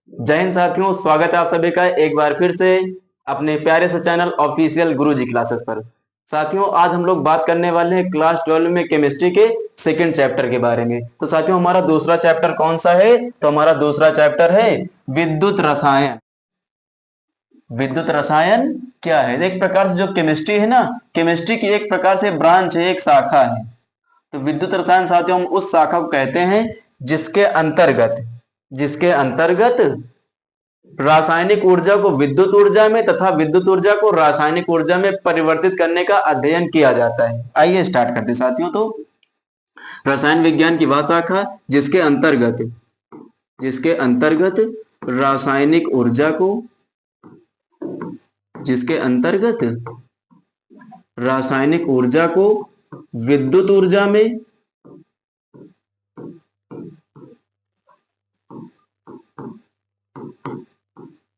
जय हिंद साथियों, स्वागत है आप सभी का एक बार फिर से अपने प्यारे से चैनल ऑफिशियल गुरुजी क्लासेस पर। साथियों, आज हम लोग बात करने वाले हैं क्लास 12 में केमिस्ट्री के सेकंड चैप्टर के बारे में। तो साथियों, हमारा दूसरा चैप्टर कौन सा है? तो हमारा दूसरा चैप्टर है विद्युत रसायन। विद्युत रसायन क्या है? एक प्रकार से जो केमिस्ट्री है ना, केमिस्ट्री की एक प्रकार से ब्रांच है, एक शाखा है। तो विद्युत रसायन साथियों, हम उस शाखा को कहते हैं जिसके अंतर्गत रासायनिक ऊर्जा को विद्युत ऊर्जा में तथा विद्युत ऊर्जा को रासायनिक ऊर्जा में परिवर्तित करने का अध्ययन किया जाता है। आइए स्टार्ट करते हैं साथियों। तो रसायन विज्ञान की वह शाखा जिसके अंतर्गत रासायनिक ऊर्जा को जिसके अंतर्गत रासायनिक ऊर्जा को विद्युत ऊर्जा में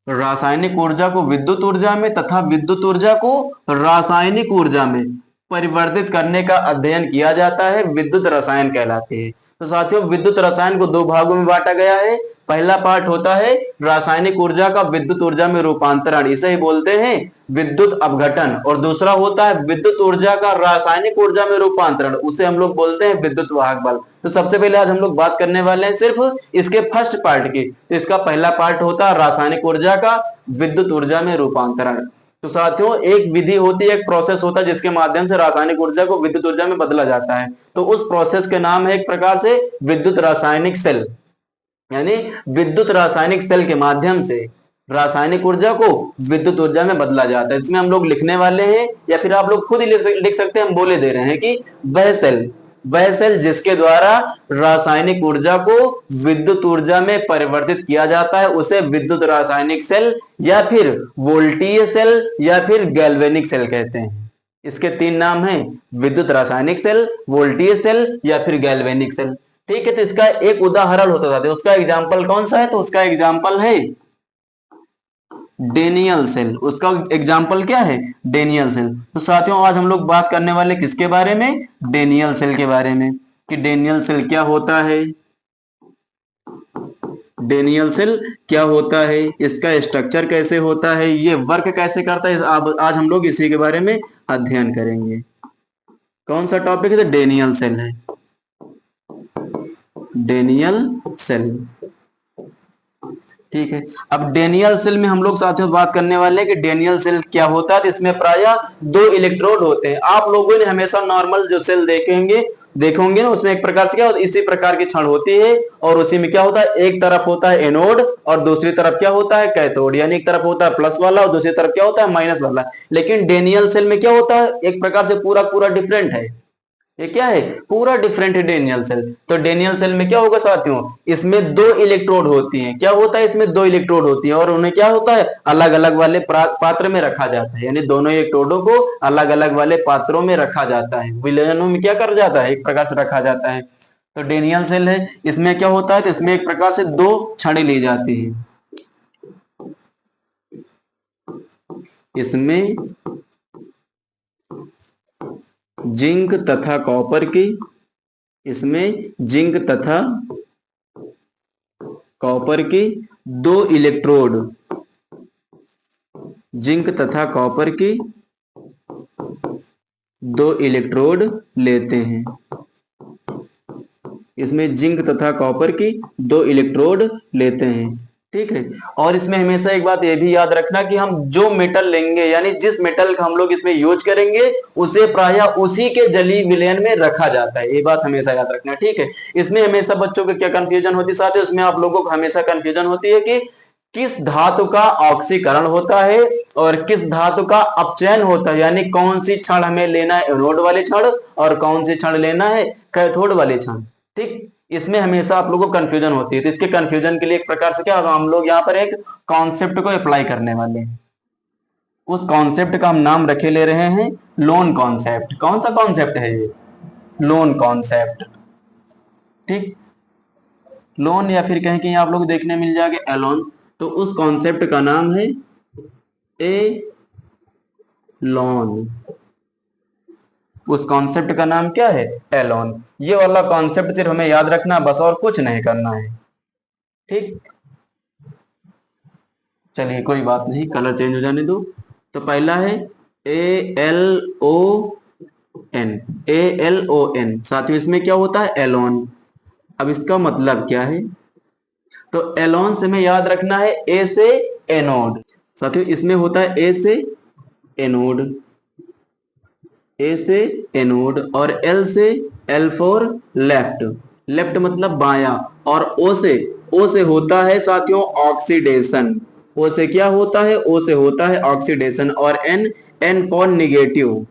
रासायनिक ऊर्जा को विद्युत ऊर्जा में तथा विद्युत ऊर्जा को रासायनिक ऊर्जा में परिवर्तित करने का अध्ययन किया जाता है, विद्युत रसायन कहलाते हैं। तो साथियों, विद्युत रसायन को दो भागों में बांटा गया है। पहला पार्ट होता है रासायनिक ऊर्जा का विद्युत ऊर्जा में रूपांतरण, इसे ही बोलते हैं विद्युत अपघटन। और दूसरा होता है विद्युत ऊर्जा का रासायनिक ऊर्जा में रूपांतरण, उसे हम लोग बोलते हैं विद्युत वाहक बल। तो सबसे पहले आज हम लोग बात करने वाले हैं सिर्फ इसके फर्स्ट पार्ट की। तो इसका पहला पार्ट होता है रासायनिक ऊर्जा का विद्युत ऊर्जा में रूपांतरण। तो साथियों, एक विधि होती है, एक प्रोसेस होता है जिसके माध्यम से रासायनिक ऊर्जा को विद्युत ऊर्जा में बदला जाता है। तो उस प्रोसेस के नाम है एक प्रकार से विद्युत रासायनिक सेल, यानी विद्युत रासायनिक सेल के माध्यम से रासायनिक ऊर्जा को विद्युत ऊर्जा में बदला जाता है। इसमें हम लोग लिखने वाले हैं, या फिर आप लोग खुद ही लिख सकते हैं, हम बोले दे रहे हैं कि वह सेल जिसके द्वारा रासायनिक ऊर्जा को विद्युत ऊर्जा में परिवर्तित किया जाता है, उसे विद्युत रासायनिक सेल या फिर वोल्टीय सेल या फिर गैल्वेनिक सेल कहते हैं। इसके तीन नाम हैं, विद्युत रासायनिक सेल, वोल्टीय सेल या फिर गैल्वेनिक सेल। ठीक है, तो इसका एक उदाहरण होता था, उसका एग्जाम्पल कौन सा है? तो उसका एग्जाम्पल है डेनियल सेल। उसका एग्जाम्पल क्या है? Daniell cell. तो साथियों, आज हम लोग बात करने वाले किसके बारे में? डेनियल सेल के बारे में, कि डेनियल सेल क्या होता है, डेनियल सेल क्या होता है, इसका स्ट्रक्चर कैसे होता है, ये वर्क कैसे करता है, आज हम लोग इसी के बारे में अध्ययन करेंगे। कौन सा टॉपिक है? डेनियल सेल है, डेनियल सेल। ठीक है, अब डेनियल सेल में हम लोग साथियों बात करने वाले हैं कि डेनियल सेल क्या होता है। तो इसमें प्रायः दो इलेक्ट्रोड होते हैं। आप लोगों ने हमेशा नॉर्मल जो सेल देखोगे ना, उसमें एक प्रकार से क्या होता है, इसी प्रकार की क्षण होती है। और उसी में क्या होता है, एक तरफ होता है एनोड और दूसरी तरफ क्या होता है, कैथोड। यानी एक तरफ होता है प्लस वाला और दूसरी तरफ क्या होता है, माइनस वाला। लेकिन डेनियल सेल में क्या होता है, एक प्रकार से पूरा पूरा डिफरेंट है। ये क्या है? पूरा डिफरेंट है डेनियल सेल। तो डेनियल सेल में क्या होगा साथियों, इसमें दो इलेक्ट्रोड होती हैं। क्या होता है, इसमें दो इलेक्ट्रोड होती हैं और उन्हें क्या होता है, अलग अलग वाले पात्र में रखा जाता है। यानी दोनों इलेक्ट्रोडों को अलग अलग वाले पात्रों में रखा जाता है, विलयनों में क्या कर जाता है, एक प्रकार से रखा जाता है। तो डेनियल सेल है, इसमें क्या होता है, तो इसमें एक प्रकार से दो छड़ें ली जाती है। इसमें जिंक तथा कॉपर की इसमें जिंक तथा कॉपर की दो इलेक्ट्रोड जिंक तथा कॉपर की दो इलेक्ट्रोड लेते हैं। इसमें जिंक तथा कॉपर की दो इलेक्ट्रोड लेते हैं। ठीक है, और इसमें हमेशा एक बात ये भी याद रखना कि हम जो मेटल लेंगे, यानी जिस मेटल का हम लोग इसमें यूज करेंगे, उसे प्रायः उसी के जलीय विलयन में रखा जाता है। ये बात हमेशा याद रखना। ठीक है, इसमें हमेशा बच्चों को क्या कंफ्यूजन होती है साथियों, इसमें आप लोगों को हमेशा कंफ्यूजन होती है कि किस धातु का ऑक्सीकरण होता है और किस धातु का अपचयन होता है। यानी कौन सी क्षण हमें लेना है, एनोड वाले क्षण, और कौन सी क्षण लेना है, कैथोड वाले क्षण। ठीक, इसमें हमेशा आप लोगों को कंफ्यूजन होती है। तो इसके कंफ्यूजन के लिए एक प्रकार से क्या होगा, हम लोग यहाँ पर एक कॉन्सेप्ट को अप्लाई करने वाले हैं। उस कॉन्सेप्ट का हम नाम रखे ले रहे हैं लोन कॉन्सेप्ट। कौन सा कॉन्सेप्ट है ये? Loan concept. ठीक, लोन या फिर कहीं कहीं आप लोग देखने मिल जाएगा एलोन। तो उस कॉन्सेप्ट का नाम है ए लॉन। उस कॉन्सेप्ट का नाम क्या है? एलोन। ये वाला कॉन्सेप्ट सिर्फ हमें याद रखना बस, और कुछ नहीं करना है। ठीक, चलिए कोई बात नहीं, कलर चेंज हो जाने दो। तो पहला है ALON, ALON। साथियों इसमें क्या होता है? एलोन। अब इसका मतलब क्या है? तो एलोन से हमें याद रखना है ए से एनोड। साथियों इसमें होता है ए से एनोड, ए से एनोड, और एल से एल फॉर लेफ्ट, लेफ्ट मतलब बायां। और ओ से होता है साथियों ऑक्सीडेशन। ओ से क्या होता है? ओ से होता है ऑक्सीडेशन। और N, N for negative,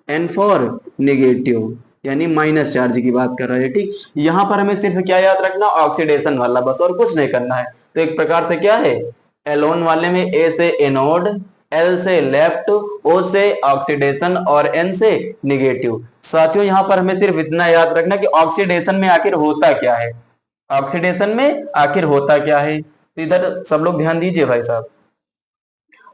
N for negative, यानी माइनस चार्ज की बात कर रहे हैं। ठीक, यहां पर हमें सिर्फ क्या याद रखना? ऑक्सीडेशन वाला, बस और कुछ नहीं करना है। तो एक प्रकार से क्या है, एलोन वाले में ए से एनोड, एल से लेफ्ट, ओ से ऑक्सीडेशन और एन से निगेटिव। साथियों यहां पर हमें सिर्फ इतना याद रखना कि ऑक्सीडेशन में आखिर होता क्या है, ऑक्सीडेशन में आखिर होता क्या है। तो इधर सब लोग ध्यान दीजिए भाई साहब।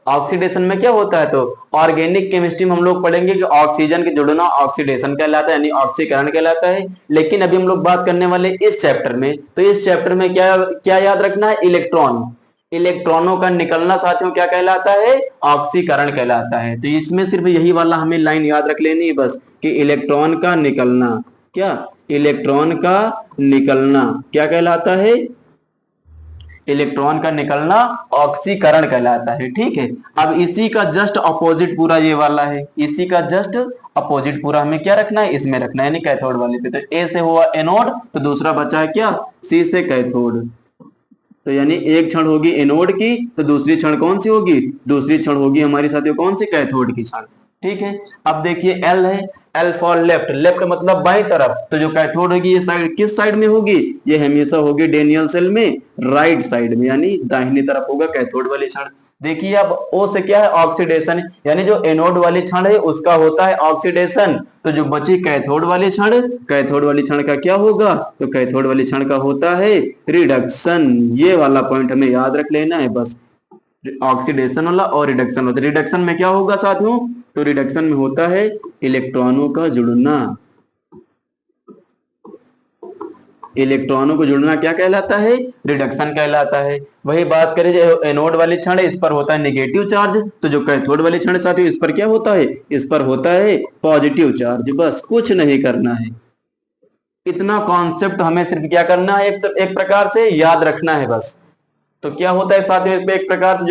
ऑक्सीडेशन में क्या होता है? तो ऑर्गेनिक केमिस्ट्री में हम लोग पढ़ेंगे कि ऑक्सीजन के जुड़ना ऑक्सीडेशन कहलाता है, यानी ऑक्सीकरण कहलाता है। लेकिन अभी हम लोग बात करने वाले इस चैप्टर में, तो इस चैप्टर में क्या क्या याद रखना है? इलेक्ट्रॉन, इलेक्ट्रॉनों का निकलना साथियों क्या कहलाता है? ऑक्सीकरण कहलाता है। तो इसमें सिर्फ यही वाला हमें लाइन याद रख लेनी है बस, कि इलेक्ट्रॉन का निकलना, क्या इलेक्ट्रॉन का निकलना क्या कहलाता है? इलेक्ट्रॉन का निकलना ऑक्सीकरण कहलाता है। ठीक है, अब इसी का जस्ट अपोजिट पूरा ये वाला है, इसी का जस्ट अपोजिट पूरा हमें क्या रखना है? इसमें रखना है, यानी कैथोड वाले पे। तो ए से हुआ एनोड, तो दूसरा बचा है क्या? सी से कैथोड। तो यानी एक क्षण होगी एनोड की, तो दूसरी क्षण कौन सी होगी? दूसरी क्षण होगी हमारी साथियों कौन सी? कैथोड की क्षण। ठीक है, अब देखिए एल है, एल फॉर लेफ्ट, लेफ्ट मतलब बाई तरफ। तो जो कैथोड होगी ये साइड किस साइड में होगी? ये हमेशा होगी डेनियल सेल में राइट साइड में, यानी दाहिनी तरफ होगा कैथोड वाली क्षण। देखिए अब ओ से क्या है? ऑक्सीडेशन, यानी जो एनोड वाली क्षण है उसका होता है ऑक्सीडेशन। तो जो बची कैथोड वाली क्षण, कैथोड वाली क्षण का क्या होगा? तो कैथोड वाली क्षण का होता है रिडक्शन। ये वाला पॉइंट हमें याद रख लेना है बस, ऑक्सीडेशन वाला और रिडक्शन होता है। रिडक्शन में क्या होगा साथियों? तो रिडक्शन में होता है इलेक्ट्रॉनों का जुड़ना। इलेक्ट्रॉनों को जुड़ना क्या कहलाता है? रिडक्शन कहलाता है। वही बात करें जो एनोड वाली क्षण है, इस पर होता है नेगेटिव चार्ज। तो जो कैथोड वाली क्षण साथियों इस पर क्या होता है? इस पर होता है पॉजिटिव चार्ज। बस कुछ नहीं करना है, इतना कॉन्सेप्ट हमें सिर्फ क्या करना है? एक प्रकार से याद रखना है बस। तो क्या होता है साथियों इसमें? एक प्रकार से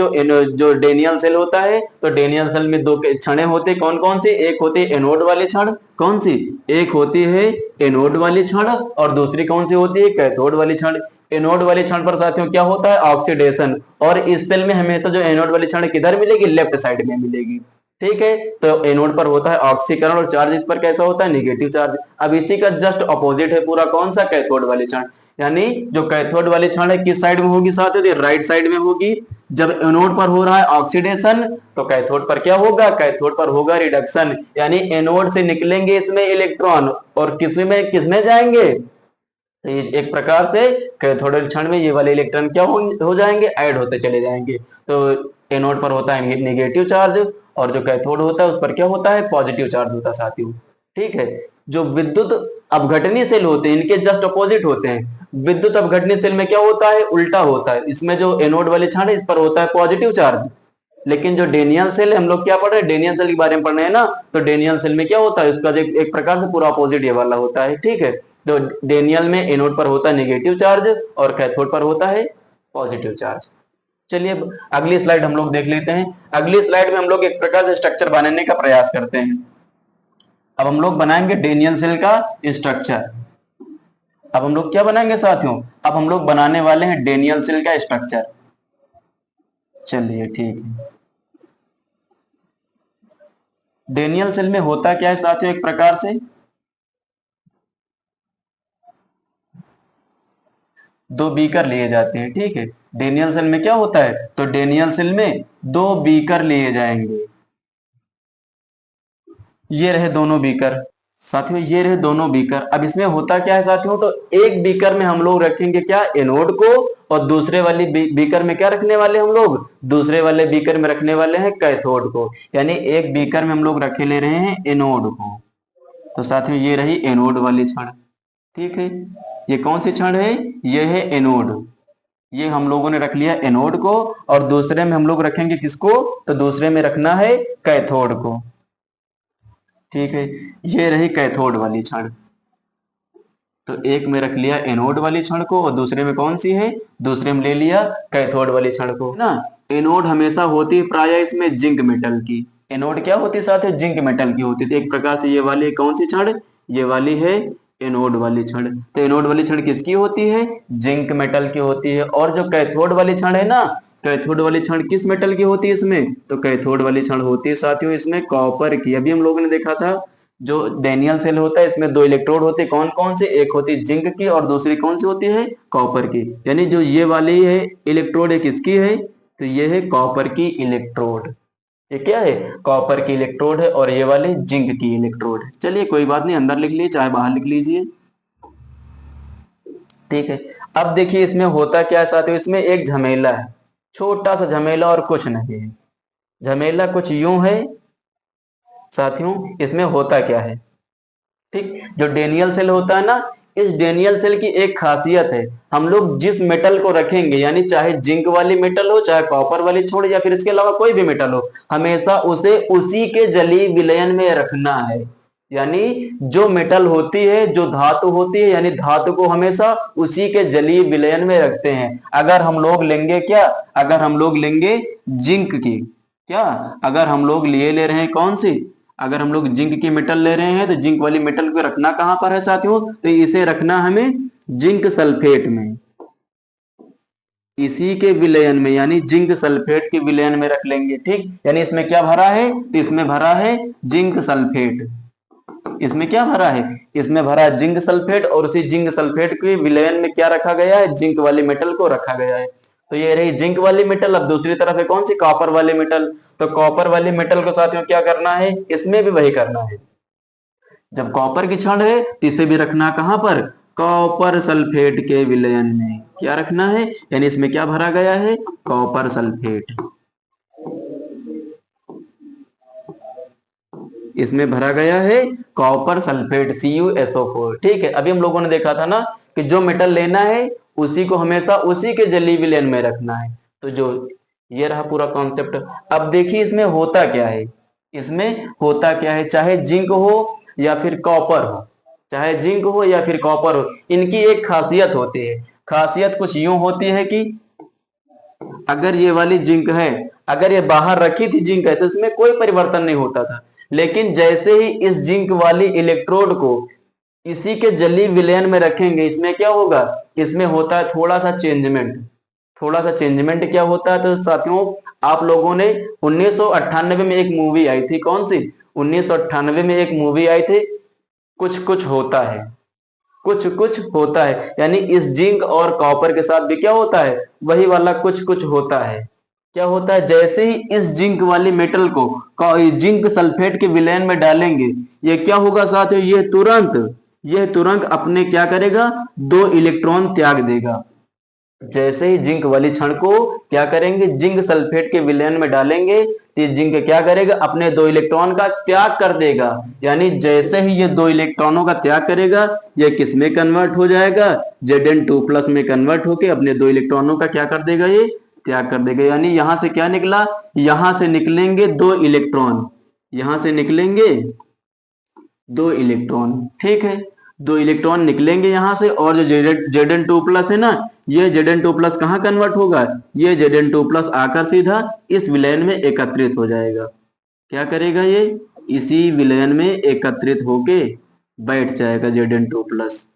जो डेनियल सेल होता है, तो डेनियल सेल में दो क्षणें होती है। कौन कौन सी? एक होती है एनोड वाली क्षण, कौन सी? एक होती है एनोड वाली क्षण, और दूसरी कौन सी होती है? कैथोड वाली क्षण। एनोड वाली क्षण पर साथियों क्या होता है? ऑक्सीडेशन। और इस सेल में हमेशा जो एनोड वाली क्षण किधर मिलेगी? लेफ्ट साइड में मिलेगी। ठीक है, तो एनोड पर होता है ऑक्सीकरण, और चार्ज इस पर कैसा होता है? Negative charge. अब इसी का जस्ट अपोजिट है पूरा, कौन सा? कैथोड वाली क्षण। यानी जो कैथोड वाली क्षण है किस साइड में होगी साथियों? राइट साइड में होगी। जब एनोड पर हो रहा है ऑक्सीडेशन, तो कैथोड पर क्या होगा? कैथोड पर होगा रिडक्शन। यानी एनोड से निकलेंगे इसमें इलेक्ट्रॉन, और किसमें जाएंगे? तो ये एक प्रकार से कैथोड क्षण में ये वाले इलेक्ट्रॉन क्या हो जाएंगे? ऐड होते चले जाएंगे। तो एनोड पर होता है नेगेटिव चार्ज, और जो कैथोड होता है उस पर क्या होता है? पॉजिटिव चार्ज होता है साथियों। ठीक है, जो विद्युत अपघटनी सेल होते हैं इनके जस्ट अपोजिट होते हैं। विद्युत अपघटनी सेल में क्या होता है? उल्टा होता है। इसमें जो एनोड वाले क्षण है इस पर होता है पॉजिटिव चार्ज। लेकिन जो डेनियल सेल है, हम लोग क्या पढ़ रहे हैं? डेनियल सेल के बारे में पढ़ रहे हैं ना। तो डेनियल सेल में क्या होता है? इसका जो एक प्रकार से पूरा अपोजिट ये वाला होता है। ठीक है, तो डेनियल में एनोड पर होता है नेगेटिव चार्ज, और कैथोड पर होता है पॉजिटिव चार्ज। चलिए अब अगली स्लाइड हम लोग देख लेते हैं। अगली स्लाइड में हम लोग एक प्रकार से स्ट्रक्चर बनाने का प्रयास करते हैं। अब हम लोग बनाएंगे डेनियल सेल का स्ट्रक्चर। अब हम लोग क्या बनाएंगे साथियों? अब हम लोग बनाने वाले हैं डेनियल सेल का स्ट्रक्चर। चलिए ठीक है। डेनियल सेल में होता क्या है साथियों? एक प्रकार से दो बीकर लिए जाते हैं। ठीक है, डेनियल सेल में क्या होता है? तो डेनियल सेल में दो बीकर लिए जाएंगे। ये रहे दोनों बीकर साथियों, ये रहे दोनों बीकर। अब इसमें होता क्या है साथियों? तो एक बीकर में हम लोग रखेंगे क्या? एनोड को, और दूसरे वाली बीकर में क्या रखने वाले हम लोग? दूसरे वाले बीकर में रखने वाले हैं कैथोड को। यानी एक बीकर में हम लोग रखे ले रहे हैं एनोड को। तो साथियों ये रही एनोड वाली क्षण। ठीक है, ये कौन सी क्षण है? ये है एनोड। ये हम लोगों ने रख लिया एनोड को, और दूसरे में हम लोग रखेंगे किसको, तो दूसरे में रखना है कैथोड को। ठीक है, ये रही कैथोड वाली छड़। तो एक में रख लिया एनोड वाली छड़ को, और दूसरे में कौन सी है, दूसरे में ले लिया कैथोड वाली छड़ को ना। एनोड हमेशा होती है प्राय इसमें जिंक मेटल की। एनोड क्या होती है साथ ही, जिंक मेटल की होती थी। एक प्रकार से ये वाली कौन सी छड़, ये वाली है एनोड वाली छड़। तो एनोड वाली छड़ किसकी होती है, जिंक मेटल की होती है। और जो कैथोड वाली छड़ है ना, कैथोड वाली छड़ किस मेटल की होती है इसमें, तो कैथोड वाली छड़ होती है साथियों इसमें कॉपर की। अभी हम लोगों ने देखा था जो डैनियल सेल होता है इसमें दो इलेक्ट्रोड होते हैं, कौन कौन से, एक होती है जिंक की और दूसरी कौन सी होती है, कॉपर की। यानी जो ये वाली है इलेक्ट्रोड है किसकी है, तो ये है कॉपर की इलेक्ट्रोड। ये क्या है, कॉपर की इलेक्ट्रोड है, और ये वाले जिंक की इलेक्ट्रोड है। चलिए कोई बात नहीं, अंदर लिख लीजिए चाहे बाहर लिख लीजिए। ठीक है, अब देखिए इसमें होता क्या है साथियों, इसमें एक झमेला है, छोटा सा झमेला और कुछ नहीं है। झमेला कुछ यूं है साथियों, इसमें होता क्या है, ठीक, जो डेनियल सेल होता है ना, इस डेनियल सेल की एक खासियत है, हम लोग जिस मेटल को रखेंगे, यानी चाहे जिंक वाली मेटल हो, चाहे कॉपर वाली छोड़, या फिर इसके अलावा कोई भी मेटल हो, हमेशा उसे उसी के जलीय विलयन में रखना है। यानी जो मेटल होती है, जो धातु होती है, यानी धातु को हमेशा उसी के जलीय विलयन में रखते हैं। अगर हम लोग लेंगे क्या, अगर हम लोग लेंगे जिंक की, क्या, अगर हम लोग लिए ले रहे हैं कौन सी, अगर हम लोग जिंक की मेटल ले रहे हैं, तो जिंक वाली मेटल को रखना कहां पर है साथियों, तो इसे रखना हमें जिंक सल्फेट में, इसी के विलयन में, यानी जिंक सल्फेट के विलयन में रख लेंगे। ठीक, यानी इसमें क्या भरा है, तो इसमें भरा है जिंक सल्फेट। इसमें क्या भरा है, इसमें भरा है जिंक सल्फेट, और उसी जिंक सल्फेट के विलयन में क्या रखा गया है, जिंक वाली मेटल को रखा गया है। तो ये रही जिंक वाली मेटल। अब दूसरी तरफ है कौन सी, कॉपर वाली मेटल। तो कॉपर वाली मेटल को साथियों क्या करना है, इसमें भी वही करना है। जब कॉपर की छड़ है तो इसे भी रखना कहां पर, कॉपर सल्फेट के विलयन में। क्या रखना है, यानी इसमें क्या भरा गया है, कॉपर सल्फेट। इसमें भरा गया है कॉपर सल्फेट CuSO4। ठीक है, अभी हम लोगों ने देखा था ना कि जो मेटल लेना है उसी को हमेशा उसी के जलीय विलयन में रखना है। तो जो ये रहा पूरा कॉन्सेप्ट। अब देखिए इसमें होता क्या है, इसमें होता क्या है, चाहे जिंक हो या फिर कॉपर हो, चाहे जिंक हो या फिर कॉपर हो, इनकी एक खासियत होती है। खासियत कुछ यूं होती है कि अगर ये वाली जिंक है, अगर ये बाहर रखी थी जिंक है, तो इसमें कोई परिवर्तन नहीं होता था। लेकिन जैसे ही इस जिंक वाली इलेक्ट्रोड को इसी के जलीय विलयन में रखेंगे, इसमें क्या होगा, इसमें होता है थोड़ा सा चेंजमेंट। थोड़ा सा चेंजमेंट क्या होता है, तो साथियों आप लोगों ने 1998 में एक मूवी आई थी, कौन सी, 1998 में एक मूवी आई थी कुछ कुछ होता है। कुछ कुछ होता है, यानी इस जिंक और कॉपर के साथ भी क्या होता है, वही वाला कुछ कुछ होता है। क्या होता है, जैसे ही इस जिंक वाली मेटल को जिंक सल्फेट के विलयन में डालेंगे, ये क्या होगा साथियों, ये तुरंत अपने क्या करेगा, दो इलेक्ट्रॉन त्याग देगा। जैसे ही जिंक वाली छड़ को क्या करेंगे, जिंक सल्फेट के विलयन में डालेंगे, तो ये जिंक क्या करेगा, अपने दो इलेक्ट्रॉन का त्याग कर देगा। यानी जैसे ही ये दो इलेक्ट्रॉनों का त्याग करेगा, ये किस में कन्वर्ट हो जाएगा, Zn2+ में कन्वर्ट होके अपने दो इलेक्ट्रॉनों का क्या कर देगा, ये त्याग कर देगा। यानी यहां से क्या निकला, यहां से निकलेंगे दो इलेक्ट्रॉन, यहां से निकलेंगे दो इलेक्ट्रॉन। ठीक है, दो इलेक्ट्रॉन निकलेंगे यहां से, और जो Zn2+ है ना, ये Zn2+ कहां कन्वर्ट होगा, ये Zn2+ आकर सीधा इस विलयन में एकत्रित हो जाएगा। क्या करेगा, ये इसी विलयन में एकत्रित होके बैठ जाएगा Zn2+।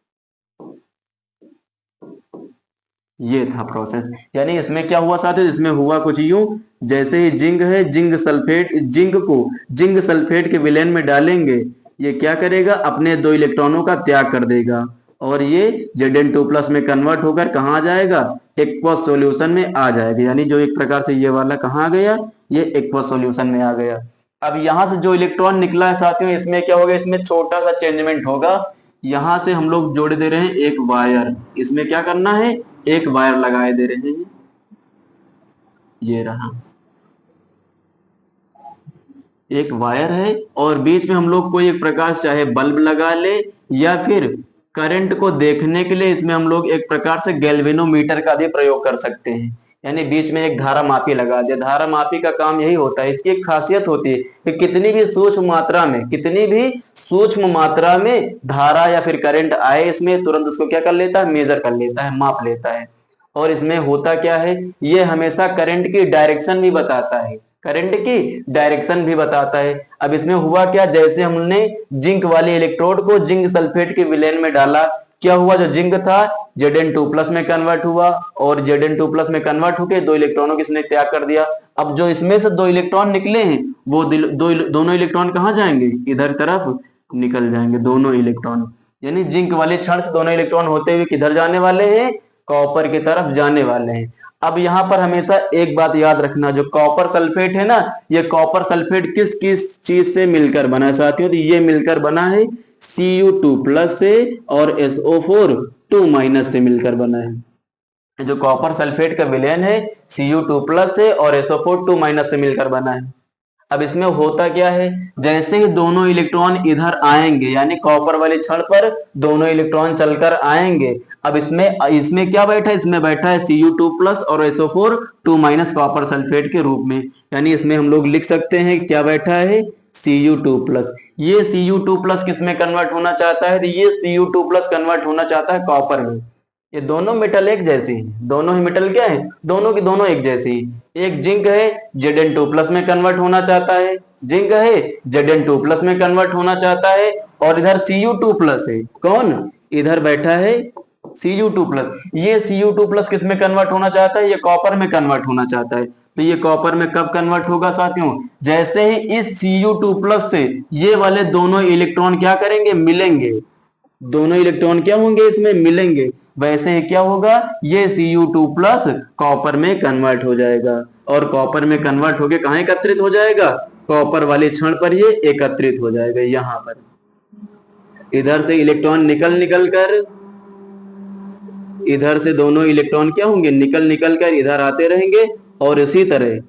ये था प्रोसेस। यानी इसमें क्या हुआ साथियों, इसमें हुआ कुछ यूं, जैसे ही जिंक है, जिंक सल्फेट, जिंक को जिंक सल्फेट के विलयन में डालेंगे, ये क्या करेगा, अपने दो इलेक्ट्रॉनों का त्याग कर देगा, और ये Zn2+ में कन्वर्ट होकर कहाँ आ जाएगा, एक्वस सॉल्यूशन में आ जाएगा। यानी जो एक प्रकार से ये वाला कहाँ आ गया, ये एक्वस सॉल्यूशन में आ गया। अब यहां से जो इलेक्ट्रॉन निकला है साथियों, इसमें क्या होगा, इसमें छोटा सा चेंजमेंट होगा। यहां से हम लोग जोड़ दे रहे हैं एक वायर, इसमें क्या करना है, एक वायर लगाए दे रहे हैं, ये रहा एक वायर है, और बीच में हम लोग कोई एक प्रकाश, चाहे बल्ब लगा ले या फिर करंट को देखने के लिए इसमें हम लोग एक प्रकार से गैल्वेनोमीटर का भी प्रयोग कर सकते हैं, यानी बीच में एक धारा मापी लगा दिया। धारा मापी का काम यही होता है, इसकी एक खासियत होती है कि कितनी भी सूक्ष्म मात्रा में धारा या फिर करंट आए इसमें तुरंत उसको क्या कर लेता है, मेजर कर लेता है, माप लेता है। और इसमें होता क्या है, ये हमेशा करंट की डायरेक्शन भी बताता है, करंट की डायरेक्शन भी बताता है। अब इसमें हुआ क्या, जैसे हमने जिंक वाले इलेक्ट्रोड को जिंक सल्फेट के विलेन में डाला, क्या हुआ, जो जिंक था Zn2+ में कन्वर्ट हुआ, और Zn2+ में कन्वर्ट होकर 2 इलेक्ट्रॉनों को इसने त्याग कर दिया। अब जो इसमें से 2 इलेक्ट्रॉन निकले हैं वो दोनों इलेक्ट्रॉन कहाँ जाएंगे, इधर तरफ निकल जाएंगे दोनों इलेक्ट्रॉन। यानी जिंक वाले क्षण से दोनों इलेक्ट्रॉन होते हुए किधर जाने वाले हैं, कॉपर की तरफ जाने वाले हैं। अब यहाँ पर हमेशा एक बात याद रखना, जो कॉपर सल्फेट है ना, ये कॉपर सल्फेट किस किस चीज से मिलकर बना है साथियों, तो ये मिलकर बना है Cu2+ से और SO4 2- से मिलकर बना है। जो कॉपर सल्फेट का विलेन है Cu2+ से और SO4 2- से मिलकर बना है। अब इसमें होता क्या है, जैसे ही दोनों इलेक्ट्रॉन इधर आएंगे, यानी कॉपर वाले छड़ पर दोनों इलेक्ट्रॉन चलकर आएंगे। अब इसमें इसमें क्या बैठा है, इसमें बैठा है Cu2+ और SO4 2- कॉपर सल्फेट के रूप में। यानी इसमें हम लोग लिख सकते हैं क्या बैठा है, Cu2+। ये Cu2+ किस में कन्वर्ट होना चाहता है, ये Cu2+ कन्वर्ट होना चाहता है कॉपर में। ये दोनों मेटल एक जैसी हैं, दोनों ही मेटल क्या है, दोनों की दोनों एक जैसी। एक जिंक है Zn2+ में कन्वर्ट होना चाहता है, जिंक है Zn2+ में कन्वर्ट होना चाहता है, और इधर Cu2+ है, कौन इधर बैठा है Cu2+। ये Cu2+ किस में कन्वर्ट होना चाहता है, ये कॉपर में कन्वर्ट होना चाहता है। तो ये कॉपर में कब कन्वर्ट होगा साथियों, जैसे ही इस Cu2+ से ये वाले दोनों इलेक्ट्रॉन क्या करेंगे, मिलेंगे, दोनों इलेक्ट्रॉन क्या होंगे, इसमें मिलेंगे। वैसे ही क्या होगा, ये Cu2+ कॉपर में कन्वर्ट हो जाएगा, और कॉपर में कन्वर्ट होके कहां एकत्रित हो जाएगा, कॉपर वाले क्षण पर ये एकत्रित हो जाएगा। यहां पर इधर से इलेक्ट्रॉन निकल निकल कर, इधर से दोनों इलेक्ट्रॉन क्या होंगे, निकल निकल कर इधर आते रहेंगे, और इसी तरह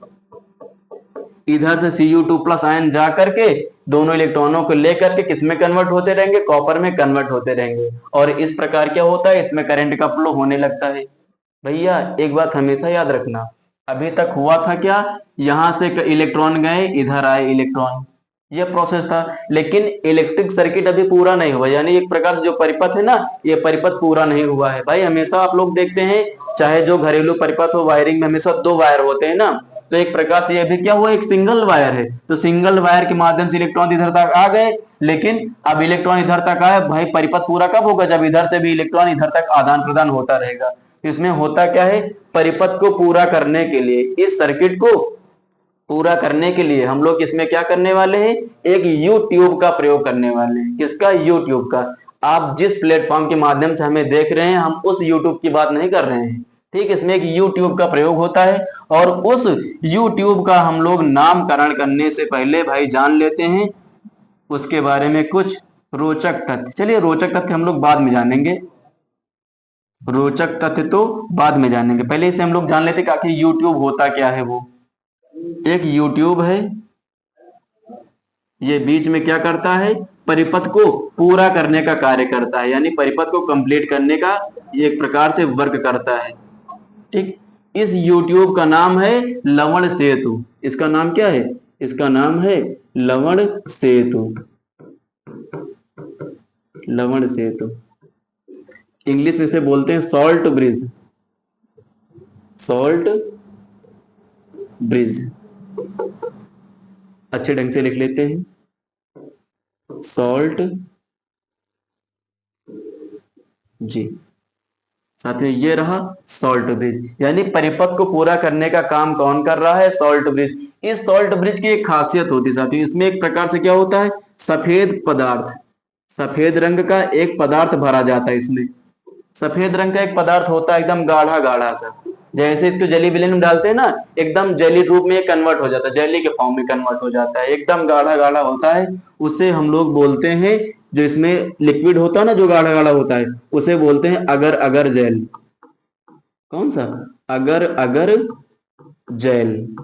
इधर से Cu2+ आयन जा करके दोनों इलेक्ट्रॉनों को लेकर के किसमें कन्वर्ट होते रहेंगे, कॉपर में कन्वर्ट होते रहेंगे। और इस प्रकार क्या होता है, इसमें करंट का फ्लो होने लगता है। भैया एक बात हमेशा याद रखना, अभी तक हुआ था क्या, यहां से इलेक्ट्रॉन गए, इधर आए इलेक्ट्रॉन, ये प्रोसेस था। लेकिन इलेक्ट्रिक सर्किट अभी पूरा नहीं हुआ, यानी एक प्रकार से जो परिपथ है ना, ये परिपथ पूरा नहीं हुआ है। भाई हमेशा आप लोग देखते हैं, चाहे जो घरेलू परिपथ हो, वायरिंग में हमेशा 2 वायर होते हैं ना, तो एक प्रकार से ये भी क्या हुआ, एक सिंगल वायर है। तो सिंगल वायर के माध्यम से इलेक्ट्रॉन इधर तक आ गए, लेकिन अब इलेक्ट्रॉन इधर तक आए, भाई परिपथ पूरा कब होगा, जब इधर से भी इलेक्ट्रॉन इधर तक आदान प्रदान होता रहेगा। इसमें होता क्या है, परिपथ को पूरा करने के लिए, इस सर्किट को पूरा करने के लिए हम लोग इसमें क्या करने वाले हैं, एक यू ट्यूब का प्रयोग करने वाले हैं। किसका, यू ट्यूब का। आप जिस प्लेटफॉर्म के माध्यम से हमें देख रहे हैं, हम उस यूट्यूब की बात नहीं कर रहे हैं, ठीक। इसमें एक यूट्यूब का प्रयोग होता है, और उस यूट्यूब का हम लोग नामकरण करने से पहले भाई जान लेते हैं उसके बारे में कुछ रोचक तथ्य। चलिए रोचक तथ्य हम लोग बाद में जानेंगे, रोचक तथ्य तो बाद में जानेंगे, पहले इसे हम लोग जान लेते कि आखिर यूट्यूब होता क्या है। वो एक यूट्यूब है, ये बीच में क्या करता है, परिपथ को पूरा करने का कार्य करता है, यानी परिपथ को कंप्लीट करने का ये एक प्रकार से वर्क करता है, ठीक। इस यूट्यूब का नाम है लवण सेतु। इसका नाम क्या है, इसका नाम है लवण सेतु, लवण सेतु। इंग्लिश में से बोलते हैं सॉल्ट ब्रिज, सॉल्ट ब्रिज। अच्छे ढंग से लिख लेते हैं, सॉल्ट जी। साथियों ये रहा सॉल्ट ब्रिज, यानी परिपथ को पूरा करने का काम कौन कर रहा है, सॉल्ट ब्रिज। इस सॉल्ट ब्रिज की एक खासियत होती है साथियों, इसमें एक प्रकार से क्या होता है, सफेद पदार्थ, सफेद रंग का एक पदार्थ भरा जाता है इसमें। सफेद रंग का एक पदार्थ होता है एकदम गाढ़ा गाढ़ा सा, जैसे इसको जेली विलेन में डालते हैं ना, एकदम जेली रूप में कन्वर्ट हो जाता है, जेली के फॉर्म में कन्वर्ट हो जाता है, एकदम गाढ़ा गाढ़ा होता है। उसे हम लोग बोलते हैं, जो इसमें लिक्विड होता है ना, जो गाढ़ा गाढ़ा होता है, उसे बोलते हैं अगर अगर जेल। कौन सा, अगर अगर जेल।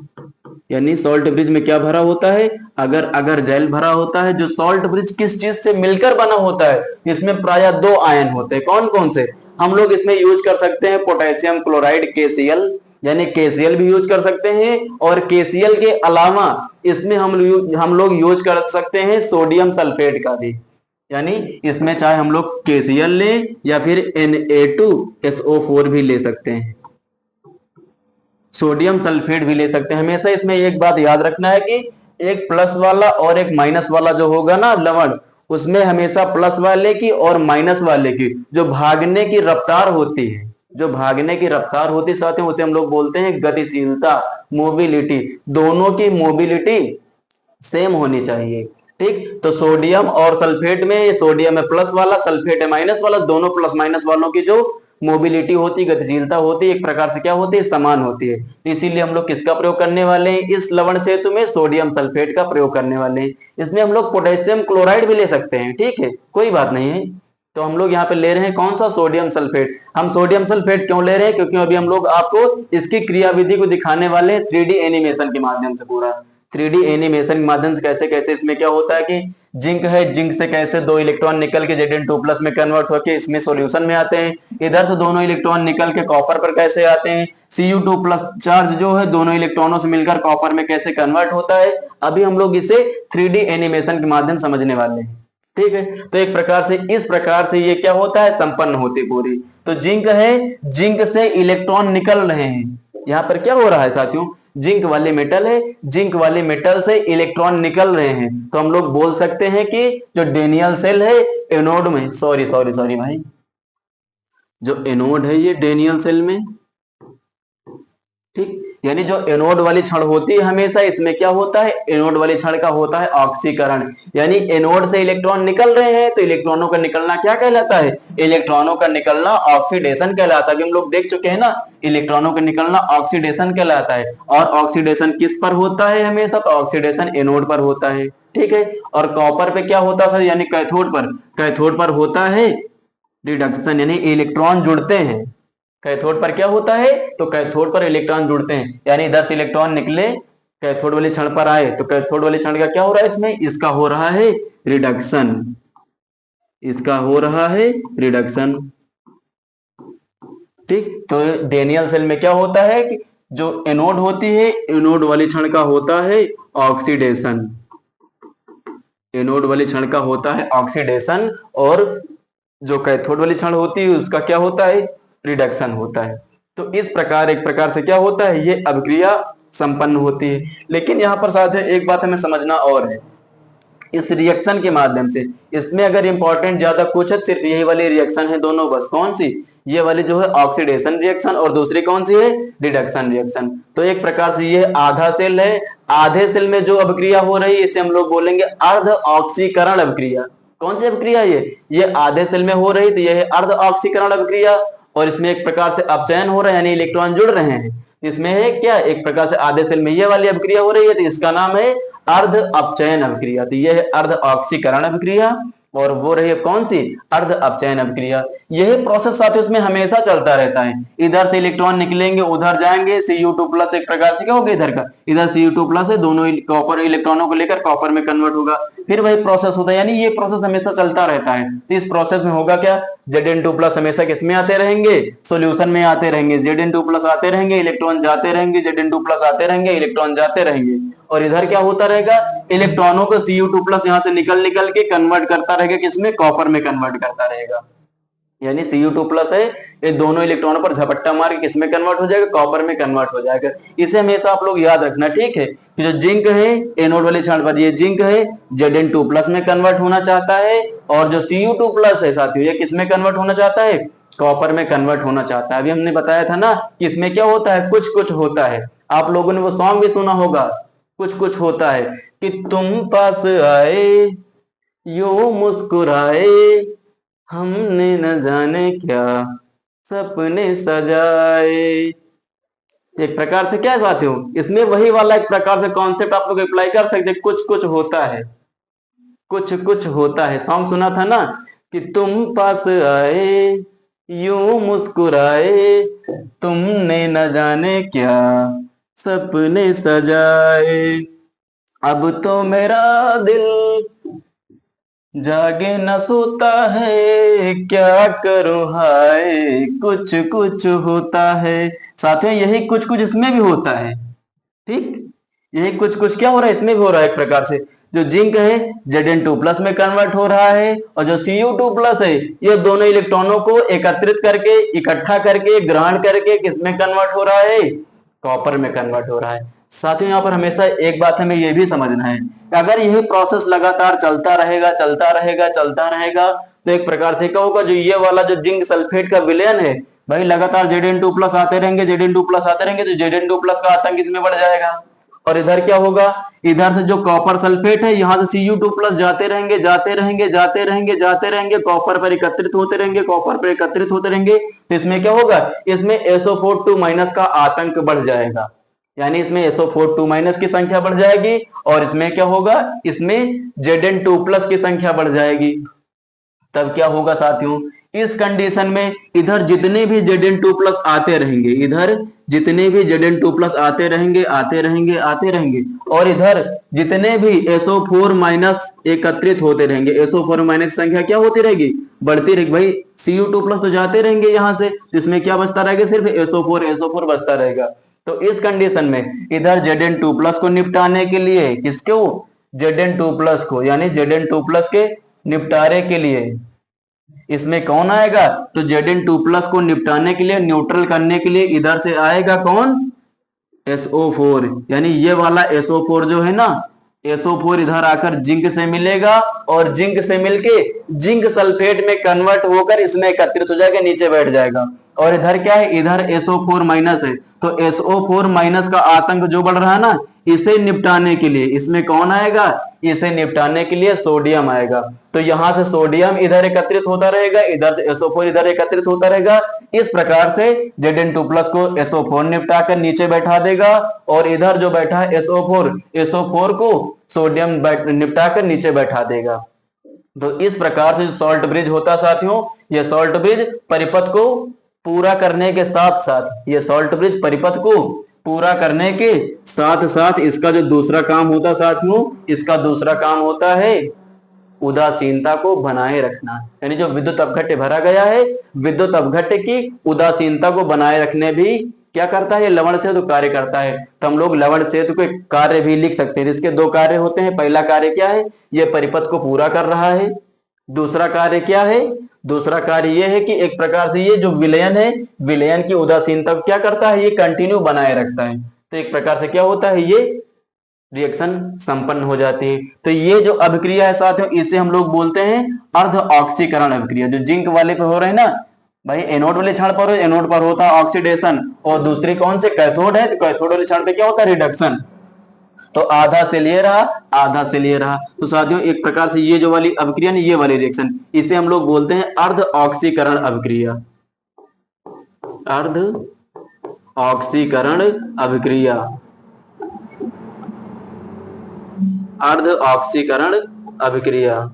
यानी सॉल्ट ब्रिज में क्या भरा होता है, अगर अगर जेल भरा होता है। जो सॉल्ट ब्रिज किस चीज से मिलकर बना होता है, इसमें प्रायः दो आयन होते हैं। कौन कौन से, हम लोग इसमें यूज कर सकते हैं पोटेशियम क्लोराइड KCl, यानी KCl भी यूज कर सकते हैं, और KCl के अलावा इसमें हम लोग यूज कर सकते हैं सोडियम सल्फेट का भी। यानी इसमें चाहे हम लोग KCl लें या फिर Na2SO4 भी ले सकते हैं, सोडियम सल्फेट भी ले सकते हैं। हमेशा इसमें एक बात याद रखना है कि एक प्लस वाला और एक माइनस वाला जो होगा ना लवण, उसमें हमेशा प्लस वाले की और माइनस वाले की जो भागने की रफ्तार होती है, जो भागने की रफ्तार होती है साथियों, उसे हम लोग बोलते हैं गतिशीलता, मोबिलिटी। दोनों की मोबिलिटी सेम होनी चाहिए। ठीक, तो सोडियम और सल्फेट में, सोडियम है प्लस वाला, सल्फेट है माइनस वाला, दोनों प्लस माइनस वालों की जो मोबिलिटी होती, गतिशीलता होती है, एक प्रकार से क्या होती है, समान होती है। तो इसीलिए हम लोग किसका प्रयोग करने वाले हैं, इस लवण सेतु में सोडियम सल्फेट का प्रयोग करने वाले हैं। इसमें हम लोग पोटेशियम क्लोराइड भी ले सकते हैं, ठीक है, कोई बात नहीं है। तो हम लोग यहाँ पे ले रहे हैं कौन सा, सोडियम सल्फेट। हम सोडियम सल्फेट क्यों ले रहे हैं, क्योंकि अभी हम लोग आपको इसकी क्रियाविधि को दिखाने वाले हैं 3D एनिमेशन के माध्यम से। पूरा 3D एनिमेशन के माध्यम से कैसे कैसे इसमें क्या होता है कि जिंक है, जिंक से कैसे दो इलेक्ट्रॉन निकल के Zn2+ में कन्वर्ट होकर इसमें सॉल्यूशन में आते हैं। इधर से दोनों इलेक्ट्रॉन निकल के कॉपर पर कैसे आते हैं, Cu2+ चार्ज जो है दोनों इलेक्ट्रॉनों से मिलकर कॉपर में कैसे कन्वर्ट होता है। अभी हम लोग इसे 3D एनिमेशन के माध्यम समझने वाले हैं, ठीक है। तो एक प्रकार से, इस प्रकार से ये क्या होता है, संपन्न होती पूरी। तो जिंक है, जिंक से इलेक्ट्रॉन निकल रहे हैं। यहां पर क्या हो रहा है साथियों, जिंक वाले मेटल है, जिंक वाले मेटल से इलेक्ट्रॉन निकल रहे हैं। तो हम लोग बोल सकते हैं कि जो डेनियल सेल है एनोड में, सॉरी सॉरी सॉरी भाई, जो एनोड है ये डेनियल सेल में, ठीक, यानी जो एनोड वाली छड़ होती है हमेशा इसमें क्या होता है, एनोड वाली छड़ का होता है ऑक्सीकरण। यानी एनोड से इलेक्ट्रॉन निकल रहे हैं तो इलेक्ट्रॉनों का निकलना क्या कहलाता है, इलेक्ट्रॉनों का निकलना ऑक्सीडेशन कहलाता है। अभी हम लोग देख चुके हैं ना, इलेक्ट्रॉनों का निकलना ऑक्सीडेशन कहलाता है। और ऑक्सीडेशन किस पर होता है हमेशा, तो ऑक्सीडेशन एनोड पर होता है, ठीक है। और कॉपर पे क्या होता था, यानी कैथोड पर, कैथोड पर होता है रिडक्शन, यानी इलेक्ट्रॉन जुड़ते हैं। कैथोड पर क्या होता है, तो कैथोड पर इलेक्ट्रॉन जुड़ते हैं, यानी इधर से इलेक्ट्रॉन निकले कैथोड वाली क्षण पर आए, तो कैथोड वाली क्षण का क्या हो रहा है, इसमें इसका हो रहा है रिडक्शन, इसका हो रहा है रिडक्शन, ठीक। तो डेनियल सेल में क्या होता है कि जो एनोड होती है, एनोड वाली क्षण का होता है ऑक्सीडेशन, एनोड वाली क्षण का होता है ऑक्सीडेशन, और जो कैथोड वाली क्षण होती है उसका क्या होता है, रिडक्शन होता है। तो इस प्रकार, एक प्रकार से क्या होता है, ये अभिक्रिया संपन्न होती है। लेकिन यहाँ पर साथियों एक बात हमें समझना और है, इस रिएक्शन के माध्यम से, इसमें अगर इंपॉर्टेंट ज्यादा कुछ है, सिर्फ यही वाली रिएक्शन है दोनों बस। कौन सी, ये वाली जो है ऑक्सीडेशन रिएक्शन, और दूसरी कौन सी है, रिडक्शन रिएक्शन। तो एक प्रकार से ये आधा सेल है, आधे सेल में जो अभिक्रिया हो रही है इसे हम लोग बोलेंगे अर्ध ऑक्सीकरण अभिक्रिया। कौन सी अभिक्रिया, ये आधे सेल में हो रही, तो यह है अर्ध ऑक्सीकरण अभिक्रिया। और इसमें एक प्रकार से अपचयन हो रहा है, यानी इलेक्ट्रॉन जुड़ रहे हैं। इसमें है क्या, एक प्रकार से आधे सेल में ये वाली अभिक्रिया हो रही है, तो इसका नाम है अर्ध अपचयन अभिक्रिया। तो यह है अर्ध ऑक्सीकरण अभिक्रिया, और वो रही है कौन सी, अर्ध अपचयन अभिक्रिया। यही प्रोसेस साथियों इसमें हमेशा चलता रहता है। इधर से इलेक्ट्रॉन निकलेंगे, उधर जाएंगे, Cu2+ एक प्रकार से क्या होगा, इधर का, इधर Cu2+ है, दोनों कॉपर इलेक्ट्रॉनों को लेकर कॉपर में कन्वर्ट होगा, फिर वही प्रोसेस होता है। यानी ये प्रोसेस हमेशा चलता रहता है। तो इस प्रोसेस में होगा क्या, Zn2+ हमेशा किसमें आते रहेंगे, सॉल्यूशन में आते रहेंगे, Zn2+ आते रहेंगे, इलेक्ट्रॉन जाते रहेंगे, Zn2+ आते रहेंगे, इलेक्ट्रॉन जाते रहेंगे। और इधर क्या होता रहेगा, इलेक्ट्रॉनों को Cu2+ यहां से निकल निकल के कन्वर्ट करता रहेगा, किसमें, कॉपर में कन्वर्ट करता रहेगा। यानी Cu2+ है, ये दोनों इलेक्ट्रॉनों पर झपट्टा मार के किसमें कन्वर्ट हो जाएगा, कॉपर में कन्वर्ट हो जाएगा। इसे हमेशा आप लोग याद रखना, ठीक है। कि जो जिंक है एनोड वाले क्षण पर, ये जिंक है Zn2+ में कन्वर्ट होना चाहता है, और जो Cu2+ है साथियों ये किसमें कन्वर्ट होना चाहता है, कॉपर में कन्वर्ट होना चाहता है। अभी हमने बताया था ना कि इसमें क्या होता है, कुछ कुछ होता है। आप लोगों ने वो सॉन्ग भी सुना होगा, कुछ कुछ होता है, कि तुम पास आए यूं मुस्कुराए, हमने न जाने क्या सपने सजाए। एक प्रकार से क्या है साथियों, इसमें वही वाला एक प्रकार से कॉन्सेप्ट आप लोग अप्लाई कर सकते हैं, कुछ कुछ होता है, कुछ कुछ होता है। सॉन्ग सुना था ना, कि तुम पास आए यूं मुस्कुराए, तुमने न जाने क्या सपने सजाए, अब तो मेरा दिल जागे न सोता है, क्या करूं हाय, कुछ कुछ होता है। साथियों यही कुछ कुछ इसमें भी होता है, ठीक। यही कुछ कुछ क्या हो रहा है, इसमें भी हो रहा है। एक प्रकार से जो जिंक है Zn2+ में कन्वर्ट हो रहा है, और जो Cu2+ है ये दोनों इलेक्ट्रॉनों को एकत्रित करके, इकट्ठा करके, ग्रहण करके किसमें कन्वर्ट हो रहा है, कॉपर में कन्वर्ट हो रहा है। साथियों यहाँ पर हमेशा एक बात हमें यह भी समझना है कि अगर यही प्रोसेस लगातार चलता रहेगा, चलता रहेगा, चलता रहेगा, तो एक प्रकार से क्या होगा, जो ये वाला जो जिंक सल्फेट का विलयन है भाई, लगातार Zn2+ आते रहेंगे, Zn2+ आते रहेंगे, तो Zn2+ का आतंक इसमें बढ़ जाएगा। और इधर क्या होगा, इधर से जो कॉपर सल्फेट है यहां से Cu2+ जाते रहेंगे, जाते रहेंगे, जाते रहेंगे, जाते रहेंगे, कॉपर पर एकत्रित होते रहेंगे, कॉपर पर एकत्रित होते रहेंगे, तो इसमें क्या होगा, इसमें SO4 2- का आतंक बढ़ जाएगा। यानी इसमें SO4 2- की संख्या बढ़ जाएगी, और इसमें क्या होगा, इसमें Zn2+ की संख्या बढ़ जाएगी। तब क्या होगा साथियों, इस कंडीशन में इधर जितने भी Zn2+ आते रहेंगे, इधर जितने भी Zn2+ आते रहेंगे, आते रहेंगे, आते रहेंगे, और इधर जितने भी SO4- एकत्रित होते रहेंगे, SO4- की संख्या क्या होती रहेगी, बढ़ती रहेगी। भाई Cu2+ तो जाते रहेंगे यहां से, जिसमें क्या बचता रहेगा, सिर्फ SO4 बचता रहेगा। तो इस कंडीशन में इधर Zn2+ को निपटाने के लिए, किसको, Zn2+ को, यानी Zn2+ के निपटारे के लिए इसमें कौन आएगा, तो Zn2+ को निपटाने के लिए, न्यूट्रल करने के लिए इधर से आएगा कौन, SO4। यानी ये वाला SO4 जो है ना, SO4 इधर आकर जिंक से मिलेगा, और जिंक से मिलके जिंक सल्फेट में कन्वर्ट होकर इसमें एकत्रित हो जाएगा, नीचे बैठ जाएगा। और इधर क्या है, इधर SO4- है, तो SO4- का आतंक जो बढ़ रहा है ना, इसे निपटाने के लिए इसमें कौन आएगा, इसे निपटाने के लिए सोडियम आएगा। तो यहां से सोडियम इधर एकत्रित होता रहेगा, इधर से SO4 इधर एकत्रित होता रहेगा। इस प्रकार से Zn2+ को SO4 निपटा कर नीचे बैठा देगा, और इधर जो बैठा है SO4 को सोडियम निपटा कर नीचे बैठा देगा। तो इस प्रकार से सॉल्ट ब्रिज होता साथियों, यह सॉल्ट ब्रिज परिपथ को पूरा करने के साथ साथ, ये सॉल्ट ब्रिज परिपथ को पूरा करने के साथ साथ इसका जो दूसरा काम होता साथियों, इसका दूसरा काम होता है उदासीनता को बनाए रखना। यानी जो विद्युत अपघट्य भरा गया है, विद्युत अपघट्य की उदासीनता को बनाए रखने भी क्या करता है, लवण सेतु कार्य करता है। तो हम लोग लवण सेतु के कार्य भी लिख सकते हैं, जिसके दो कार्य होते हैं। पहला कार्य क्या है, यह परिपथ को पूरा कर रहा है। दूसरा कार्य क्या है, दूसरा कार्य यह है कि एक प्रकार से ये जो विलयन है, विलयन की उदासीनता को क्या करता है, ये कंटिन्यू बनाए रखता है। तो एक प्रकार से क्या होता है, ये रिएक्शन संपन्न हो जाती है। तो ये जो अभिक्रिया है साथियों, इसे हम लोग बोलते हैं अर्ध ऑक्सीकरण अभिक्रिया। जो जिंक वाले पे हो रहे हैं ना भाई, एनोड वाले क्षण पर, एनोड पर होता है ऑक्सीडेशन, और दूसरी कौन से, कैथोड है, तो कैथोड वाले क्षण पे क्या होता है, रिडक्शन। तो आधा से लिए रहा, आधा से लिए रहा। तो साथियों एक प्रकार से ये जो वाली अभिक्रिया है, ये वाली रिएक्शन, इसे हम लोग बोलते हैं अर्ध ऑक्सीकरण अभिक्रिया, अर्ध ऑक्सीकरण अभिक्रिया, अर्ध ऑक्सीकरण अभिक्रिया,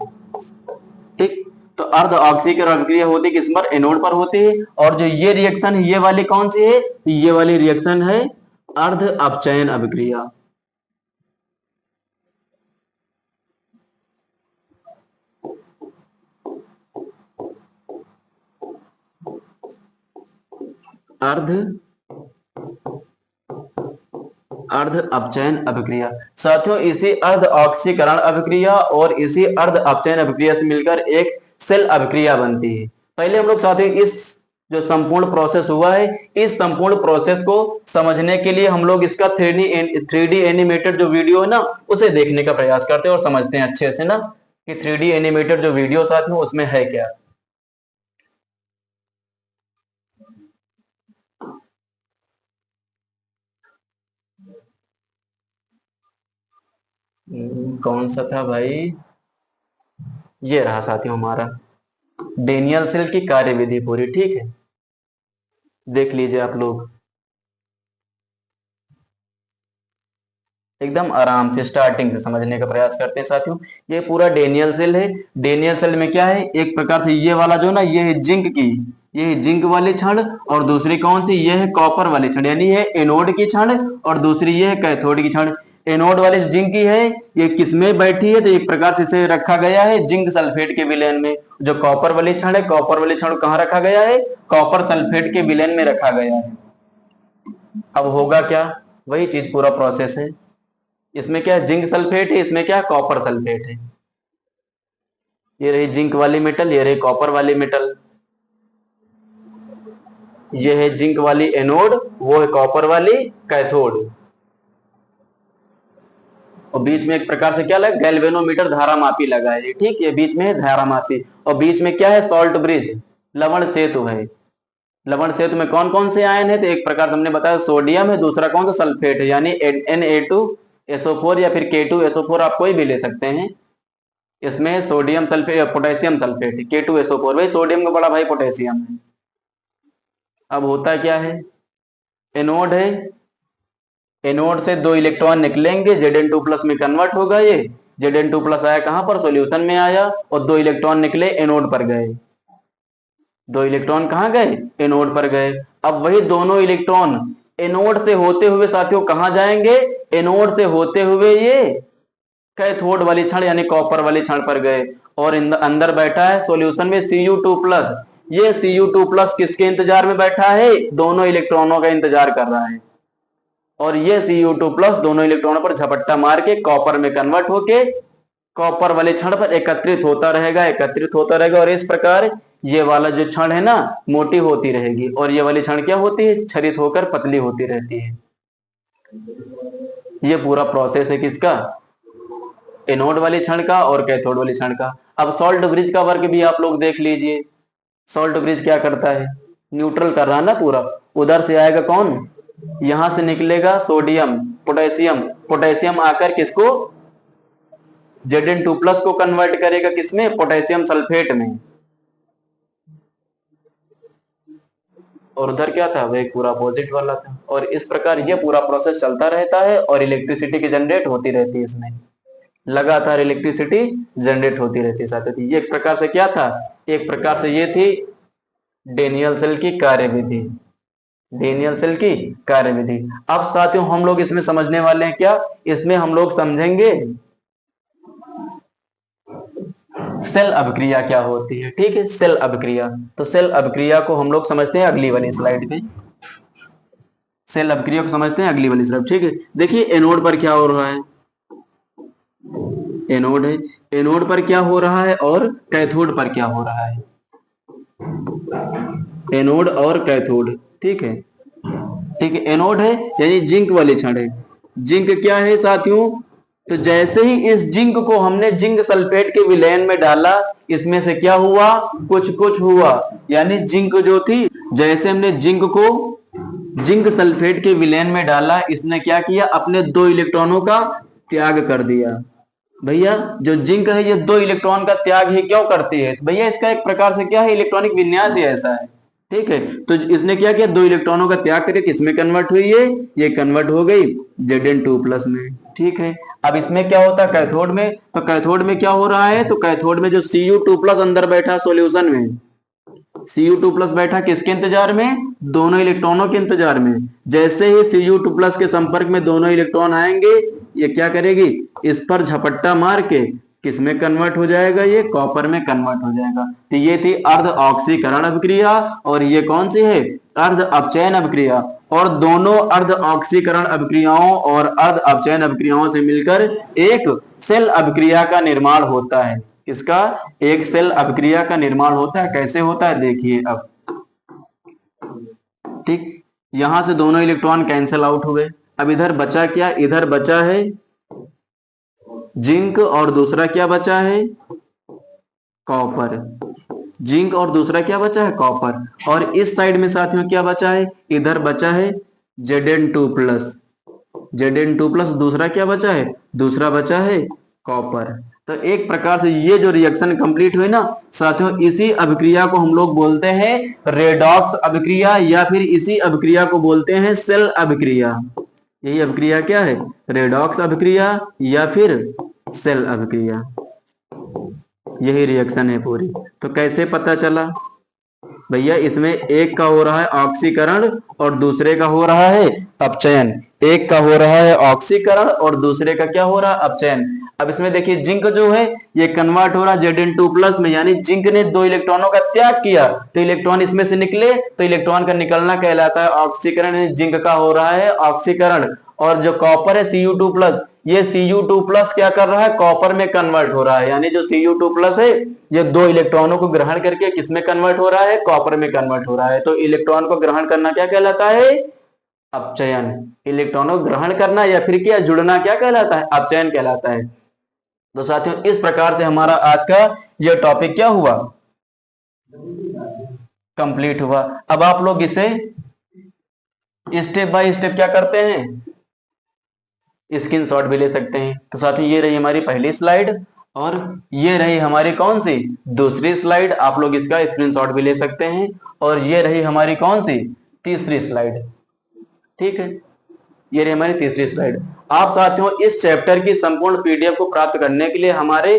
ठीक। तो अर्ध ऑक्सीकरण अभिक्रिया होती है किस पर, एनोड पर होती है। और जो ये रिएक्शन है, ये वाली कौन सी है, ये वाली रिएक्शन है अर्ध अपचयन अभिक्रिया, अर्ध अर्ध अपचयन अभिक्रिया। साथियों इसी अर्ध ऑक्सीकरण अभिक्रिया और इसी अर्ध अपचयन अभिक्रिया से मिलकर एक सेल अभिक्रिया बनती है। पहले हम लोग साथियों इस जो संपूर्ण प्रोसेस हुआ है, इस संपूर्ण प्रोसेस को समझने के लिए हम लोग इसका 3D एनिमेटेड जो वीडियो है ना, उसे देखने का प्रयास करते हैं और समझते हैं अच्छे से ना, कि 3D एनिमेटेड जो वीडियो साथियों उसमें है क्या। कौन सा था भाई, ये रहा साथियों हमारा डेनियल सेल की कार्यविधि पूरी, ठीक है। देख लीजिए आप लोग एकदम आराम से स्टार्टिंग से समझने का प्रयास करते हैं साथियों। ये पूरा डेनियल सेल है। डेनियल सेल में क्या है, एक प्रकार से ये वाला जो ना, ये है जिंक की, ये है जिंक वाली छड़, और दूसरी कौन सी, ये है कॉपर वाली छड़, यानी ये एनोड की छड़ और दूसरी ये है कैथोड की छड़। एनोड वाली जो जिंक की है ये किसमें बैठी है, तो एक प्रकार से इसे रखा गया है जिंक सल्फेट के विलयन में। जो कॉपर वाली छड़ है, कॉपर वाली छड़ कहाँ रखा गया है, कॉपर सल्फेट के विलयन में रखा गया है। अब होगा क्या, वही चीज पूरा प्रोसेस है। इसमें क्या जिंक सल्फेट है, इसमें क्या कॉपर सल्फेट है। ये रही जिंक वाली मेटल, ये रही कॉपर वाली मेटल। ये है जिंक वाली एनोड, वो है कॉपर वाली कैथोड। और बीच में एक प्रकार से क्या लगा, गैल्वेनोमीटर धारामापी लगा है, ठीक है, बीच में है धारामापी। और बीच में क्या है, सॉल्ट ब्रिज, लवण सेतु है। लवण सेतु में कौन कौन से आयन है, तो एक प्रकार से हमने बताया सोडियम है, दूसरा कौन सा सल्फेट है, यानी Na2SO4 या फिर K2SO4 आप कोई भी ले सकते हैं। इसमें sodium sulphate, potassium sulphate, K2SO4 भाई सोडियम का बड़ा भाई पोटेशियम है। अब होता क्या है, एनोड है, एनोड से 2 इलेक्ट्रॉन निकलेंगे, Zn2+ में कन्वर्ट होगा। ये Zn2+ आया कहां पर, सॉल्यूशन में आया, और 2 इलेक्ट्रॉन निकले एनोड पर गए। 2 इलेक्ट्रॉन कहां गए, एनोड पर गए। अब वही दोनों इलेक्ट्रॉन एनोड से होते हुए साथियों कहां जाएंगे, एनोड से होते हुए ये कैथोड वाली छड़ यानी कॉपर वाली छड़ पर गए। और अंदर बैठा है सॉल्यूशन में Cu2+। ये Cu2+ किसके इंतजार में बैठा है, दोनों इलेक्ट्रॉनों का इंतजार कर रहा है। और ये Cu2+ दोनों इलेक्ट्रॉनों पर झपट्टा मार के कॉपर में कन्वर्ट होके कॉपर वाले क्षण पर एकत्रित होता रहेगा। और इस प्रकार ये वाला जो क्षण है ना मोटी होती रहेगी, और ये वाली क्षण क्या होती है, क्षरित होकर पतली होती रहती है। ये पूरा प्रोसेस है किसका, एनोड वाली क्षण का और कैथोड वाली क्षण का। अब सॉल्ट ब्रिज का वर्क भी आप लोग देख लीजिए। सॉल्ट ब्रिज क्या करता है, न्यूट्रल कर रहा है ना पूरा। उधर से आएगा कौन, यहां से निकलेगा सोडियम, पोटेशियम आकर किसको, Zn2+ को कन्वर्ट करेगा किसमें, पोटेशियम सल्फेट में। और उधर क्या था, वह पूरा अपोजिट वाला था। और इस प्रकार ये पूरा प्रोसेस चलता रहता है और इलेक्ट्रिसिटी की जनरेट होती रहती है। इसमें लगातार इलेक्ट्रिसिटी जनरेट होती रहती है साथियों। ये एक प्रकार से क्या था, एक प्रकार से ये थी डेनियल सेल की कार्यविधि, डेनियल सेल की कार्यविधि। अब साथियों हम लोग इसमें समझने वाले हैं क्या, इसमें हम लोग समझेंगे सेल अभिक्रिया क्या होती है। ठीक है, सेल अभिक्रिया। तो सेल अभिक्रिया को हम लोग समझते हैं अगली वाली स्लाइड पे। सेल अभिक्रिया को समझते हैं अगली वाली स्लाइड। ठीक है, देखिए एनोड पर क्या हो रहा है, एनोड है, एनोड पर क्या हो रहा है और कैथोड पर क्या हो रहा है, एनोड और कैथोड। ठीक है, ठीक है, एनोड है यानी जिंक वाली छड़ है। जिंक क्या है साथियों, तो जैसे ही इस जिंक को हमने जिंक सल्फेट के विलयन में डाला, इसमें से क्या हुआ, कुछ कुछ हुआ। यानी जिंक जो थी, जैसे हमने जिंक को जिंक सल्फेट के विलयन में डाला, इसने क्या किया, अपने 2 इलेक्ट्रॉनों का त्याग कर दिया। भैया जो जिंक है ये 2 इलेक्ट्रॉन का त्याग ही क्यों करती है, भैया इसका एक प्रकार से क्या है, इलेक्ट्रॉनिक विन्यास ही ऐसा है। ठीक है, तो इसने क्या किया, 2 इलेक्ट्रॉनों का त्याग करके किसमें कन्वर्ट हुई है, ये कन्वर्ट हो गई Zn2+ में। ठीक है, अब इसमें क्या होता है कैथोड में, तो कैथोड में क्या हो रहा है, तो कैथोड में जो Cu2+ अंदर बैठा सॉल्यूशन में, Cu2+ बैठा किसके इंतजार में, दोनों इलेक्ट्रॉनों के इंतजार में। जैसे ही Cu2+ के संपर्क में दोनों इलेक्ट्रॉन आएंगे, ये क्या करेगी, इस पर झपट्टा मार के किसमें कन्वर्ट हो जाएगा, ये कॉपर में कन्वर्ट हो जाएगा। तो ये थी अर्ध ऑक्सीकरण अभिक्रिया, और ये कौन सी है, अर्ध अपचयन अभिक्रिया। और दोनों अर्ध ऑक्सीकरण अभिक्रियाओं और अर्ध अपचयन अभिक्रियाओं से मिलकर एक सेल अभिक्रिया का निर्माण होता है। इसका एक सेल अभिक्रिया का निर्माण होता है। कैसे होता है देखिए अब। ठीक, यहां से दोनों इलेक्ट्रॉन कैंसिल आउट हो गए। अब इधर बचा क्या, इधर बचा है जिंक और दूसरा क्या बचा है, कॉपर। जिंक और दूसरा क्या बचा है, कॉपर। और इस साइड में साथियों क्या बचा है, इधर बचा है Zn2+। Zn2+, दूसरा क्या बचा है, दूसरा बचा है कॉपर। तो एक प्रकार से ये जो रिएक्शन कंप्लीट हुई ना साथियों, इसी अभिक्रिया को हम लोग बोलते हैं रेडॉक्स अभिक्रिया, या फिर इसी अभिक्रिया को बोलते हैं सेल अभिक्रिया। यही अभिक्रिया क्या है, रेडॉक्स अभिक्रिया या फिर सेल अभिक्रिया। यही रिएक्शन है पूरी। तो कैसे पता चला, भैया इसमें एक का हो रहा है ऑक्सीकरण और दूसरे का हो रहा है अपचयन। एक का हो रहा है ऑक्सीकरण और दूसरे का क्या हो रहा है अपचयन। अब इसमें देखिए जिंक जो है ये कन्वर्ट हो रहा है Zn2+ में, यानी जिंक ने 2 इलेक्ट्रॉनों का त्याग किया तो इलेक्ट्रॉन इसमें से निकले, तो इलेक्ट्रॉन का निकलना कहलाता है ऑक्सीकरण। जिंक का हो रहा है ऑक्सीकरण। और जो कॉपर है Cu2+, ये Cu2+ क्या कर रहा है, कॉपर में कन्वर्ट हो रहा है, यानी जो Cu2+ है ये 2 इलेक्ट्रॉनों को ग्रहण करके किसमें कन्वर्ट हो रहा है, कॉपर में कन्वर्ट हो रहा है। तो इलेक्ट्रॉन को ग्रहण करना क्या कहलाता है, अपचयन। इलेक्ट्रॉनों को ग्रहण करना या फिर क्या जुड़ना क्या कहलाता है, अपचयन कहलाता है। तो साथियों इस प्रकार से हमारा आज का यह टॉपिक क्या हुआ, कंप्लीट हुआ। अब आप लोग इसे स्टेप बाय स्टेप क्या करते हैं, स्क्रीनशॉट भी ले सकते हैं। तो साथियों ये रही हमारी पहली स्लाइड और ये रही हमारी कौन सी दूसरी स्लाइड, आप लोग इसका स्क्रीनशॉट भी ले सकते हैं। और ये रही हमारी कौन सी तीसरी स्लाइड, ठीक है, ये रही हमारी तीसरी स्लाइड। आप साथियों इस चैप्टर की संपूर्ण पीडीएफ को प्राप्त करने के लिए हमारे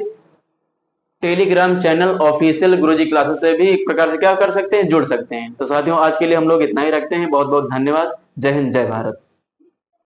टेलीग्राम चैनल ऑफिशियल गुरुजी क्लासेस से भी एक प्रकार से क्या कर सकते हैं, जुड़ सकते हैं। तो साथियों आज के लिए हम लोग इतना ही रखते हैं। बहुत बहुत धन्यवाद। जय हिंद, जय भारत।